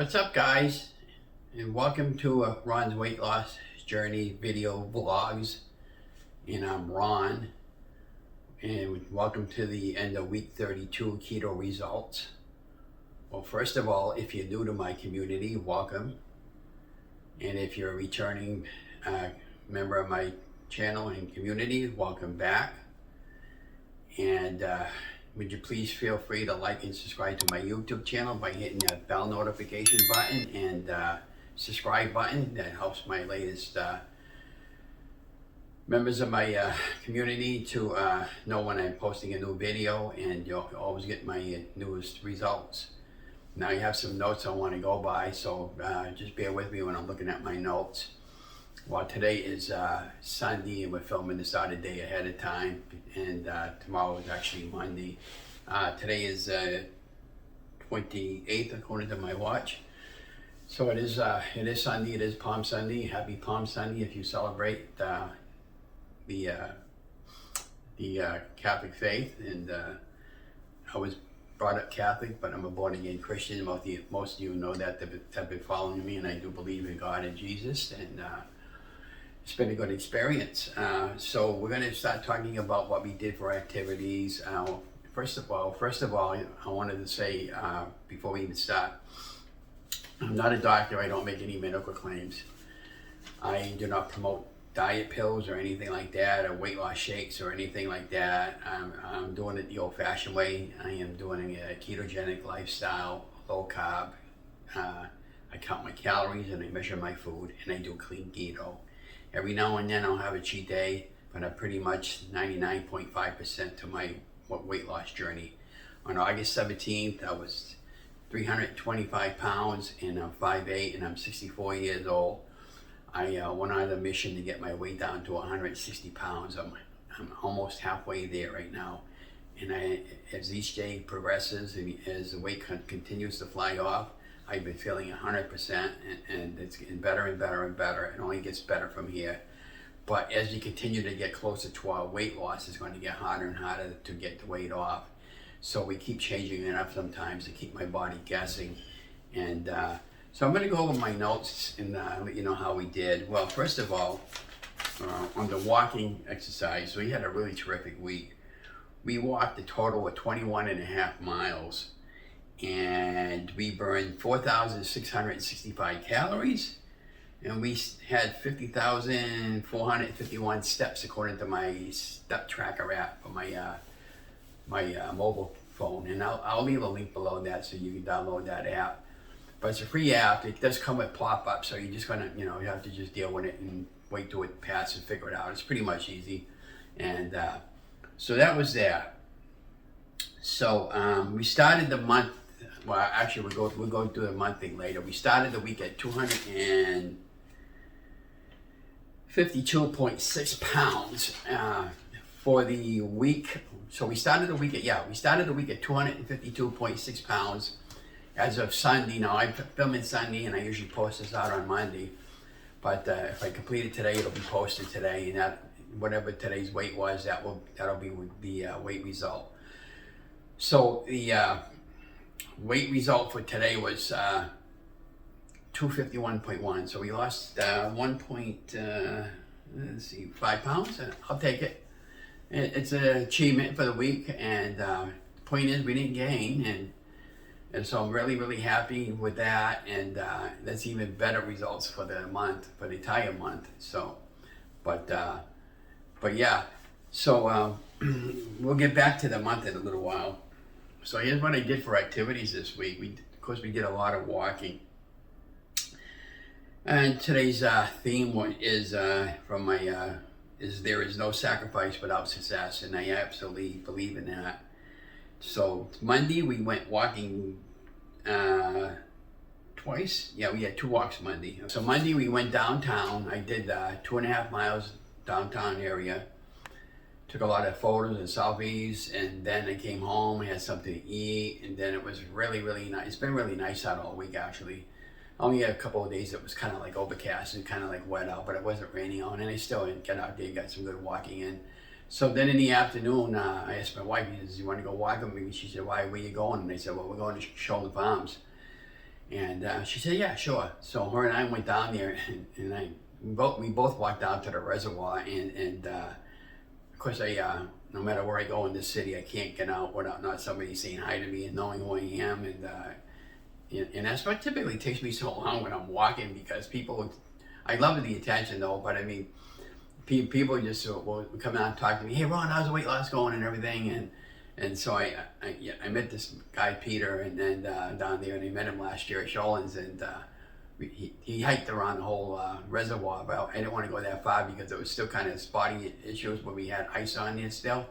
What's up, guys, and welcome to Ron's Weight Loss Journey video vlogs. And I'm Ron, and welcome to the end of week 32 keto results. Well, first of all, if you're new to my community, welcome. And if you're a returning member of my channel and community, welcome back. And would you please feel free to like and subscribe to my YouTube channel by hitting that bell notification button and subscribe button. That helps my latest members of my community to know when I'm posting a new video, and you'll always get my newest results. Now, you have some notes I want to go by, so just bear with me when I'm looking at my notes. Well, today is Sunday, and we're filming this out a day ahead of time, and tomorrow is actually Monday. Today is 28th, according to my watch. So it is Sunday. It is Palm Sunday. Happy Palm Sunday if you celebrate the Catholic faith. And I was brought up Catholic, but I'm a born-again Christian. Most of you know that have been following me, and I do believe in God and Jesus, and it's been a good experience. So we're going to start talking about what we did for activities. First of all, I wanted to say before we even start, I'm not a doctor. I don't make any medical claims. I do not promote diet pills or anything like that, or weight loss shakes or anything like that. I'm doing it the old-fashioned way. I am doing a ketogenic lifestyle, low carb. I count my calories and I measure my food, and I do clean keto. Every now and then I'll have a cheat day, but I'm pretty much 99.5% to my weight loss journey. On August 17th, I was 325 pounds, and I'm 5'8", and I'm 64 years old. I went on a mission to get my weight down to 160 pounds. I'm almost halfway there right now. And as each day progresses, and as the weight continues to fly off, I've been feeling 100%, and it's getting better and better and better. It only gets better from here. But as you continue to get closer to our weight loss, it's going to get harder and harder to get the weight off. So we keep changing it up sometimes to keep my body guessing. And so I'm going to go over my notes and let you know how we did. Well, first of all, on the walking exercise, we had a really terrific week. We walked a total of 21.5 miles. And we burned 4,665 calories, and we had 50,451 steps according to my step tracker app for my mobile phone. And I'll leave a link below that so you can download that app. But it's a free app. It does come with pop-ups, so you're just gonna, you have to just deal with it and wait till it passes and figure it out. It's pretty much easy. And so that was that. So we started the month. Well, actually, we'll go through the month thing later. We started the week at 252.6 pounds for the week. So we started the week at 252.6 pounds as of Sunday. Now, I'm filming Sunday, and I usually post this out on Monday. But if I complete it today, it'll be posted today, and that whatever today's weight was, that'll be the weight result. So the weight result for today was 251.1. So we lost 5 pounds. I'll take it. It's an achievement for the week, and the point is we didn't gain, and so I'm really, really happy with that, and that's even better results for the month, for the entire month. So, but yeah. So we'll get back to the month in a little while. So here's what I did for activities this week. Of course, we did a lot of walking. And today's theme is from my there is no sacrifice without success, and I absolutely believe in that. So Monday we went walking twice. Yeah, we had 2 walks Monday. So Monday we went downtown. I did 2.5 miles downtown area. Took a lot of photos and selfies, and then I came home, I had something to eat, and then it was really, really nice. It's been really nice out all week, actually. Only a couple of days it was kind of like overcast and kind of like wet out, but it wasn't raining out, and I still got out there, got some good walking in. So then in the afternoon, I asked my wife, "Do you want to go walk with me?" She said, "Why? Where you going?" And I said, "Well, we're going to Shoulder Farms." And she said, yeah, sure. So her and I went down there, and we both walked down to the reservoir, and of course no matter where I go in this city, I can't get out without not somebody saying hi to me and knowing who I am, and that's what typically takes me so long when I'm walking, because I love the attention though, but I mean, people just will come out and talk to me, hey Ron, how's the weight loss going and everything, and so I met this guy Peter, and then down there, and I met him last year at Sholin's, and he hiked around the whole reservoir, but I didn't want to go that far because it was still kind of spotty issues where we had ice on there still,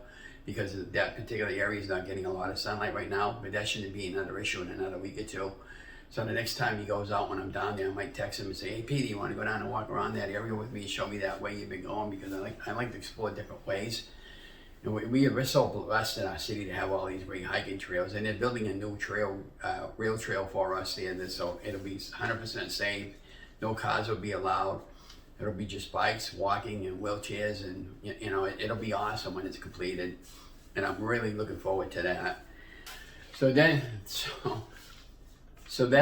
because that particular area is not getting a lot of sunlight right now, but that shouldn't be another issue in another week or two. So the next time he goes out, when I'm down there, I might text him and say, hey Pete, you want to go down and walk around that area with me and show me that way you've been going, because I like to explore different ways. And we're so blessed in our city to have all these great hiking trails, and they're building a new rail trail for us there, so it'll be 100% safe. No cars will be allowed. It'll be just bikes, walking, and wheelchairs, and it'll be awesome when it's completed. And I'm really looking forward to that. So then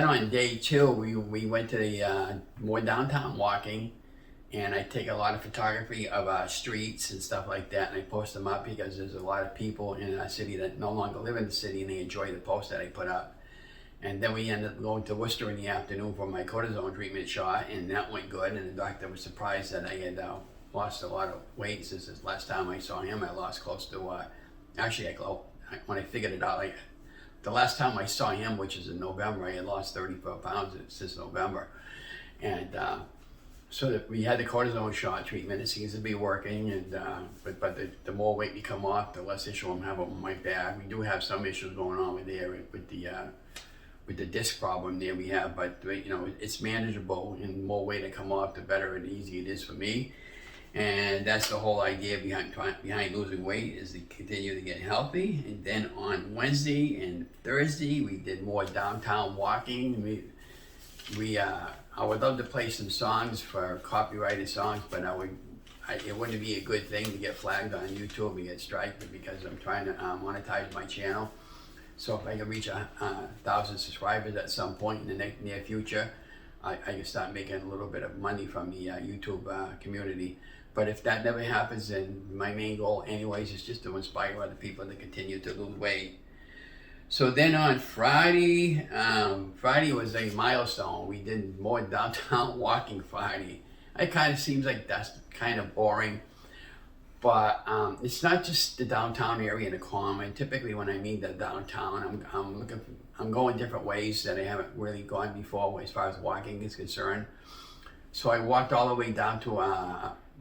on day 2, we went to the more downtown walking. And I take a lot of photography of streets and stuff like that, and I post them up because there's a lot of people in our city that no longer live in the city, and they enjoy the post that I put up. And then we ended up going to Worcester in the afternoon for my cortisone treatment shot, and that went good. And the doctor was surprised that I had lost a lot of weight since the last time I saw him. I lost close to, when I figured it out, the last time I saw him, which is in November, I had lost 34 pounds since November. And so that we had the cortisone shot treatment. It seems to be working, and but the more weight we come off, the less issue I'm having with my back. We do have some issues going on with the disc problem there we have, but it's manageable, and the more weight I come off, the better and easier it is for me. And that's the whole idea behind losing weight, is to continue to get healthy. And then on Wednesday and Thursday, we did more downtown walking. I would love to play some songs for copyrighted songs, but it wouldn't be a good thing to get flagged on YouTube and get striked, because I'm trying to monetize my channel. So if I can reach 1,000 subscribers at some point in the near future, I can start making a little bit of money from the YouTube community. But if that never happens, then my main goal anyways is just to inspire other people to continue to lose weight. So then on Friday was a milestone. We did more downtown walking Friday. It kind of seems like that's kind of boring, but it's not just the downtown area in the common. Typically when I mean the downtown, I'm going different ways that I haven't really gone before as far as walking is concerned. So I walked all the way down to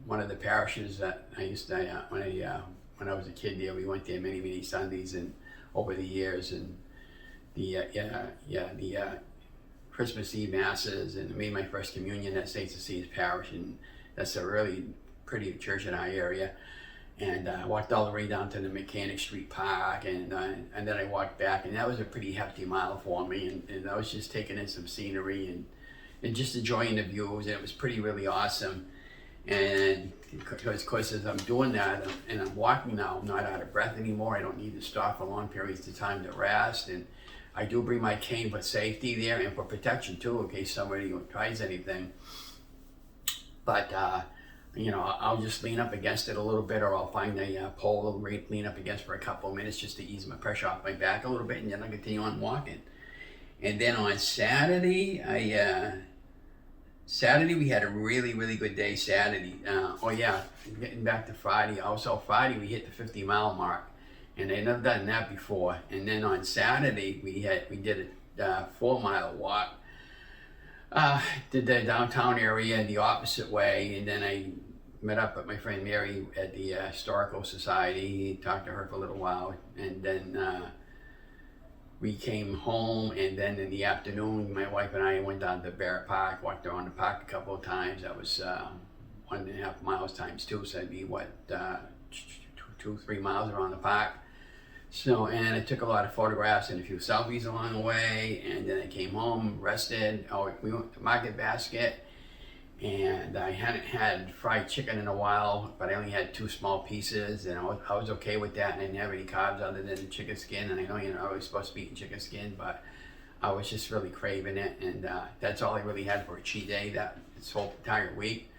one of the parishes that I used to, when I was a kid there, we went there many Sundays, and over the years, and the Christmas Eve masses, and I made my first communion at St. Cecilia's Parish, and that's a really pretty church in our area. And I walked all the way down to the Mechanic Street Park, and then I walked back, and that was a pretty hefty mile for me, and I was just taking in some scenery and just enjoying the views, and it was really awesome. And of course, as I'm doing that and I'm walking now, I'm not out of breath anymore. I don't need to stop for long periods of time to rest. And I do bring my cane for safety there and for protection too, in case somebody tries anything. But I'll just lean up against it a little bit, or I'll find a pole to lean up against for a couple of minutes just to ease my pressure off my back a little bit, and then I'll continue on walking. And then on Saturday, Saturday we had a really good day. Saturday, getting back to Friday. Also Friday we hit the 50-mile mark, and I'd never done that before. And then on Saturday we did a 4-mile walk. Did the downtown area the opposite way, and then I met up with my friend Mary at the Historical Society, talked to her for a little while, and then we came home. And then in the afternoon, my wife and I went down to Barrett Park, walked around the park a couple of times. That was 1.5 miles times 2, so that'd be 2-3 miles around the park. So, and I took a lot of photographs and a few selfies along the way, and then I came home, rested. We went to Market Basket, and I hadn't had fried chicken in a while, but I only had 2 small pieces, and I was okay with that, and I didn't have any carbs other than chicken skin. And I know you're not always supposed to be eating chicken skin, but I was just really craving it, and that's all I really had for a cheat day this whole entire week.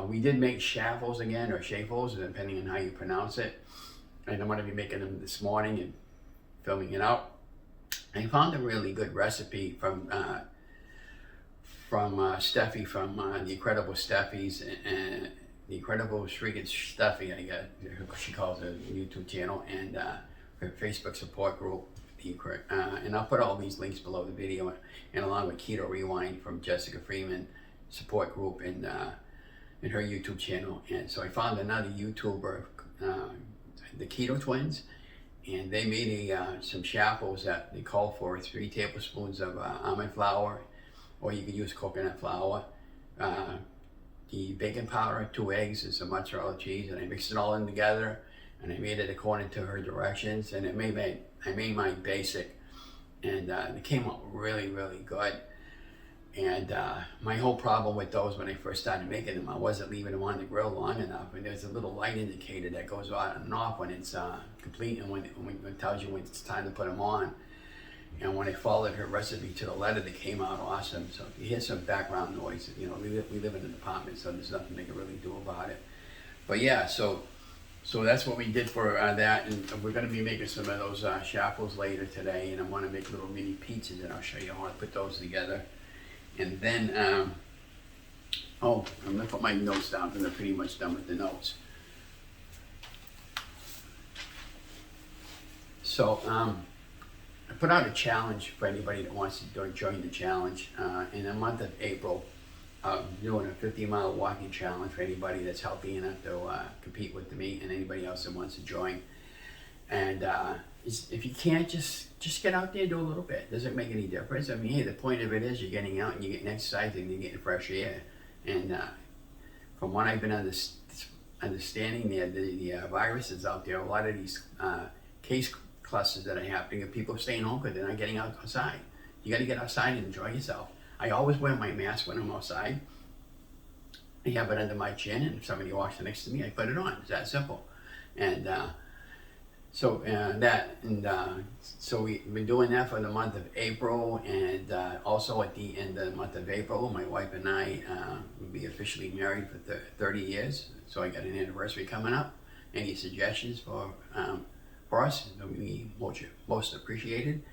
We did make shaffles again, or shafles, depending on how you pronounce it. And I'm going to be making them this morning and filming it out. I found a really good recipe from Steffi from the Incredible Steffi's and the Incredible Shrinking Steffi. I guess she calls it a YouTube channel, and her Facebook support group. And I'll put all these links below the video, and along with Keto Rewind from Jessica Freeman support group and her YouTube channel. And so I found another YouTuber, the Keto Twins, and they made some shaffles that they call for 3 tablespoons of almond flour, or you could use coconut flour, the baking powder, 2 eggs, and some mozzarella cheese, and I mixed it all in together, and I made it according to her directions, and I made mine basic, and it came out really, really good. And my whole problem with those when I first started making them, I wasn't leaving them on the grill long enough, and there's a little light indicator that goes on and off when it's complete, and when it tells you when it's time to put them on. And when I followed her recipe to the letter, they came out awesome. So if you hear some background noise, you know, we live in an apartment, so there's nothing they can really do about it. But yeah, so that's what we did for that, and we're going to be making some of those shaffles later today, and I want to make little mini pizzas, and I'll show you how I put those together. And then, I'm going to put my notes down because I'm pretty much done with the notes. So, I put out a challenge for anybody that wants to join the challenge. In the month of April, I'm doing a 50-mile walking challenge for anybody that's healthy enough to compete with me, and anybody else that wants to join. And if you can't, just get out there and do a little bit. Doesn't make any difference. I mean, hey, the point of it is you're getting out and you're getting exercise and you're getting fresh air. And from what I've been understanding, the virus is out there. A lot of these case clusters that are happening, and people are staying home because they're not getting outside. You got to get outside and enjoy yourself. I always wear my mask when I'm outside. I have it under my chin, and if somebody walks next to me, I put it on. It's that simple. And so we've been doing that for the month of April, and also at the end of the month of April, my wife and I will be officially married for 30 years. So I got an anniversary coming up. Any suggestions for us? That would be most appreciated.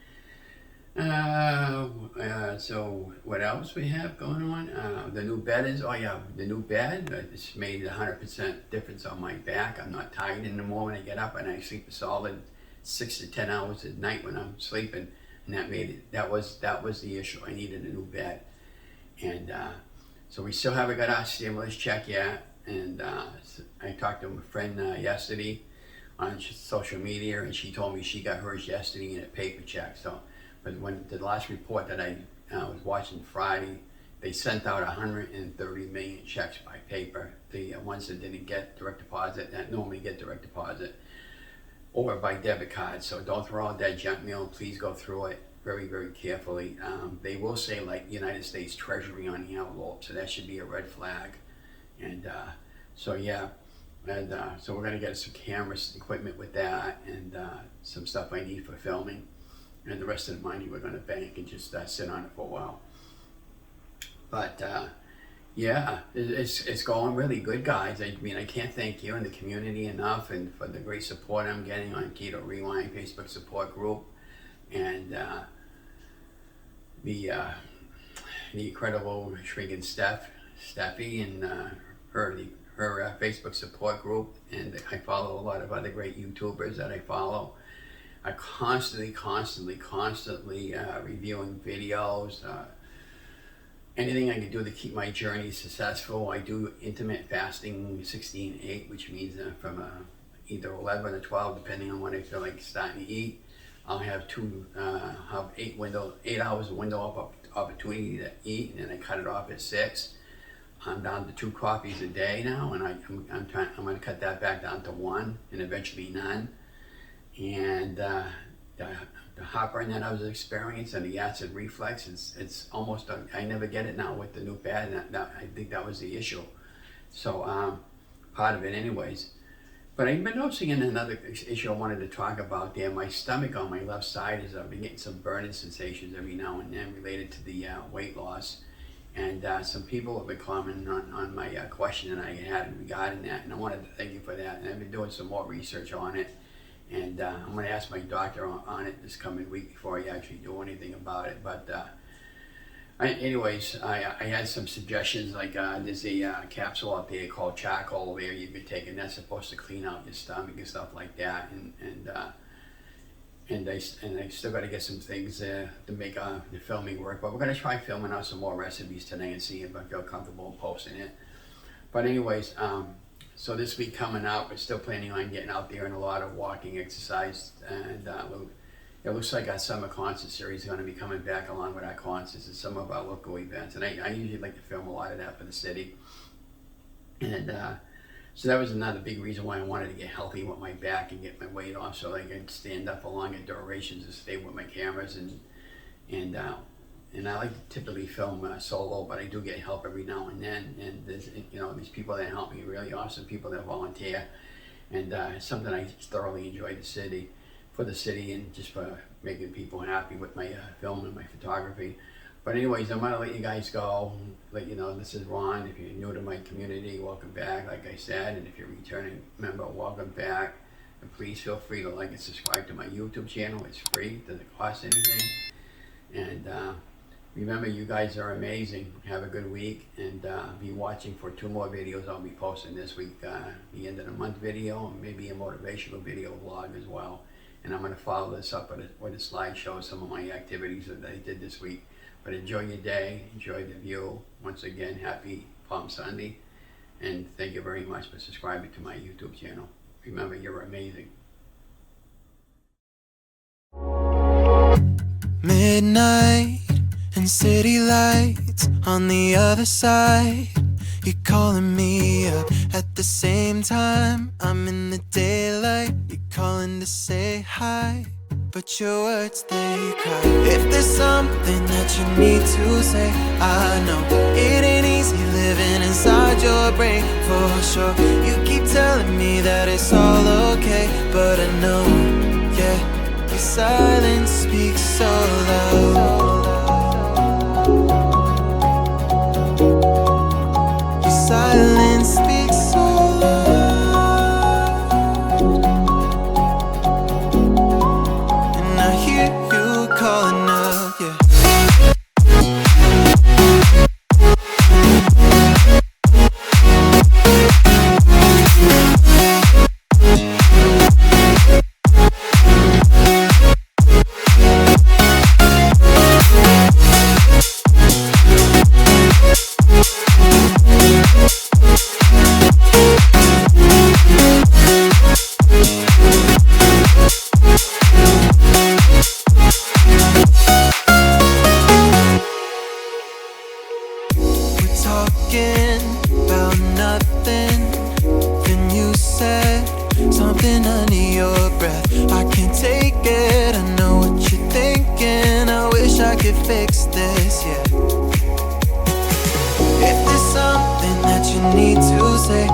So what else we have going on? The new bed the new bed. It's made 100% difference on my back. I'm not tired anymore when I get up, and I sleep a solid 6 to 10 hours at night when I'm sleeping, and that was the issue. I needed a new bed, and so we still haven't got our stimulus check yet. And I talked to a friend yesterday on social media, and she told me she got hers yesterday in a paper check. So. But when the last report that I was watching Friday, they sent out 130 million checks by paper. The ones that didn't get direct deposit, that normally get direct deposit, or by debit card. So don't throw out that junk mail. Please go through it very, very carefully. They will say like United States Treasury on the envelope, so that should be a red flag. And so yeah, and so we're gonna get some cameras, equipment with that, and some stuff I need for filming. And the rest of the money we're going to bank and just sit on it for a while. But yeah, it's going really good, guys. I mean, I can't thank you and the community enough, and for the great support I'm getting on Keto Rewind Facebook support group, and the incredible Shrinking Steffi and her Facebook support group. And I follow a lot of other great YouTubers that I follow. I constantly reviewing videos, anything I can do to keep my journey successful. I do intermittent fasting 16-8, which means from either 11 or 12, depending on when I feel like starting to eat. I'll have 8 hours of window of opportunity to eat, and then I cut it off at 6. I'm down to 2 coffees a day now, and I'm going to cut that back down to 1, and eventually none. And the heartburn that I was experiencing and the acid reflux, it's almost, I never get it now with the new bed, and I think that was the issue. So part of it anyways. But I've been noticing in another issue I wanted to talk about there, my stomach on my left side I've been getting some burning sensations every now and then related to the weight loss. And some people have been commenting on my question that I had regarding that, and I wanted to thank you for that. And I've been doing some more research on it, and I'm going to ask my doctor on it this coming week before I actually do anything about it. But I had some suggestions, like there's a capsule out there called charcoal there you can take, and that's supposed to clean out your stomach and stuff like that. And I still got to get some things to make the filming work. But we're going to try filming out some more recipes today and see if I feel comfortable posting it. But anyways, so this week coming up, we're still planning on getting out there and a lot of walking exercise, and it looks like our summer concert series is going to be coming back along with our concerts and some of our local events. And I usually like to film a lot of that for the city. And so that was another big reason why I wanted to get healthy with my back and get my weight off, so I can stand up for longer durations and stay with my cameras. And I like to typically film solo, but I do get help every now and then. And there's these people that help me, really awesome people that volunteer. And something I thoroughly enjoy for the city and just for making people happy with my film and my photography. But anyways, I'm gonna let you guys go, let you know this is Ron. If you're new to my community, welcome back, like I said. And if you're a returning member, welcome back. And please feel free to like and subscribe to my YouTube channel. It's free, doesn't cost anything. And remember, you guys are amazing. Have a good week, and be watching for 2 more videos I'll be posting this week. The end of the month video, and maybe a motivational video vlog as well. And I'm going to follow this up with a slideshow of some of my activities that I did this week. But enjoy your day, enjoy the view. Once again, happy Palm Sunday, and thank you very much for subscribing to my YouTube channel. Remember, you're amazing. Midnight and city lights on the other side. You're calling me up at the same time. I'm in the daylight. You're calling to say hi, but your words, they cry. If there's something that you need to say, I know it ain't easy living inside your brain, for sure. You keep telling me that it's all okay, but I know, yeah, your silence speaks so loud. Your silence speaks so loud. Calling up, yeah. Fix this, yeah. If there's something that you need to say,